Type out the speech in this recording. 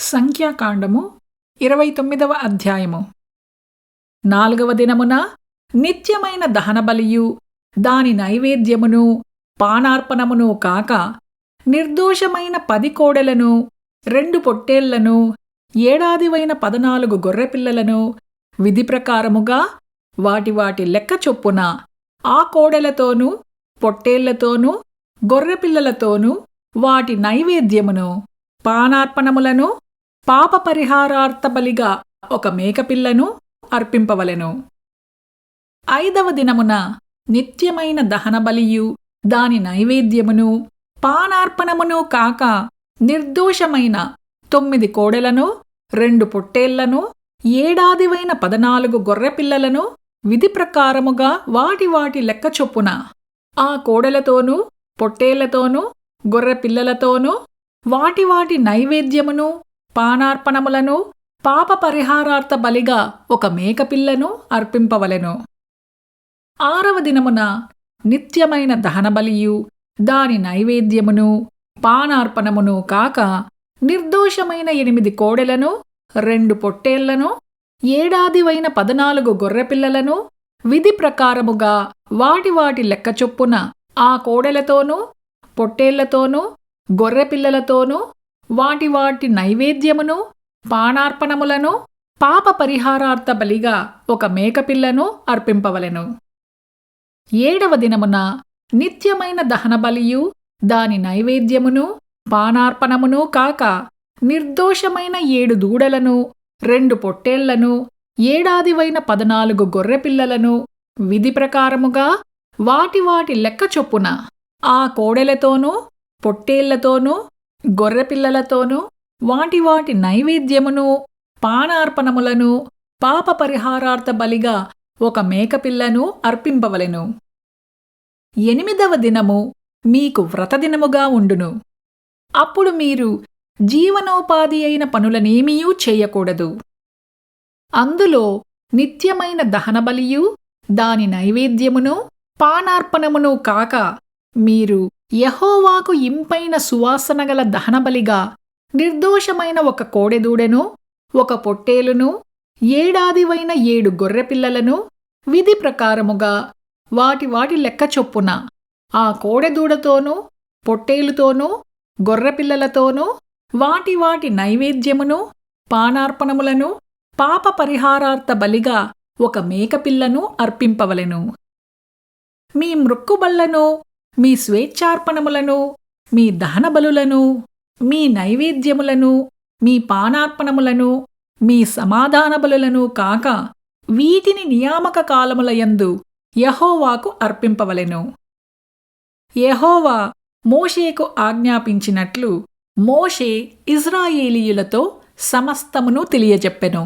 సంఖ్యాకాండము 29వ అధ్యాయము. 4వ దినమున నిత్యమైన దహనబలియు దాని నైవేద్యమును పానార్పణమును కాక నిర్దోషమైన 10 కోడెలను 2 పొట్టేళ్లను ఏడాదివైన 14 గొర్రెపిల్లలను విధి ప్రకారముగా వాటి లెక్క చొప్పున ఆ కోడెలతోనూ పొట్టేళ్లతోనూ గొర్రెపిల్లలతోనూ వాటి నైవేద్యమును పానార్పణములను పాపపరిహారార్థబలిగా ఒక మేకపిల్లను అర్పింపవలెను. 5వ దినమున నిత్యమైన దహనబలియు దాని నైవేద్యమును పానార్పణమును కాక నిర్దోషమైన 9 కోడెలను 2 పొట్టేళ్లను ఏడాదివైన 14 గొర్రెపిల్లలను విధి ప్రకారముగా వాటి లెక్క చొప్పున ఆ కోడెలతోనూ పొట్టేళ్లతోనూ గొర్రెపిల్లలతోనూ వాటి నైవేద్యమును పానార్పణములను పాపపరిహారార్థ బలిగా ఒక మేకపిల్లను అర్పింపవలెను. 6వ దినమున నిత్యమైన దహనబలియు దాని నైవేద్యమును పానార్పణమును కాక నిర్దోషమైన 8 కోడెలను 2 పొట్టేళ్లను ఏడాదివైన 14 గొర్రెపిల్లలను విధి ప్రకారముగా వాటి లెక్క చొప్పున ఆ కోడెలతోనూ పొట్టేళ్లతోనూ గొర్రెపిల్లలతోనూ వాటి నైవేద్యమును పానార్పణములను పాపపరిహారార్థ బలిగా ఒక మేకపిల్లను అర్పింపవలెను. 7వ దినమున నిత్యమైన దహనబలియు దాని నైవేద్యమును పానార్పణమును కాక నిర్దోషమైన 7 దూడలను 2 పొట్టేళ్లను ఏడాదివైన 14 గొర్రెపిల్లలను విధి ప్రకారముగా వాటి లెక్క చొప్పున ఆ కోడెలతోనూ పొట్టేళ్లతోనూ గొర్రెపిల్లలతోనూ వాటి నైవేద్యమును పానార్పణములను పాపపరిహారార్థ బలిగా ఒక మేకపిల్లను అర్పింపవలెను. 8వ దినము మీకు వ్రతదినముగా ఉండును. అప్పుడు మీరు జీవనోపాధి అయిన పనులనేమియూ చేయకూడదు. అందులో నిత్యమైన దహనబలియు దాని నైవేద్యమును పానార్పణమును కాక మీరు యెహోవాకు ఇంపైన సువాసనగల దహనబలిగా నిర్దోషమైన 1 కోడెదూడెను 1 పొట్టేలును ఏడాదివైన 7 గొర్రెపిల్లలను విధి ప్రకారముగా వాటి లెక్క చొప్పున ఆ కోడెదూడతోనూ పొట్టేలుతోనూ గొర్రెపిల్లలతోనూ వాటి నైవేద్యమును పానార్పణములను పాపపరిహారార్థ బలిగా ఒక మేకపిల్లను అర్పింపవలెను. మీ మృక్కుబళ్లను మీ స్వేచ్ఛార్పణములను మీ దహనబలులను మీ నైవేద్యములను మీ పానార్పణములను మీ సమాధాన బలులను కాక వీటిని నియామక కాలములయందు యెహోవాకు అర్పింపవలెను. యెహోవా మోషేకు ఆజ్ఞాపించినట్లు మోషే ఇశ్రాయేలీయులతో సమస్తమును తెలియజెప్పెను.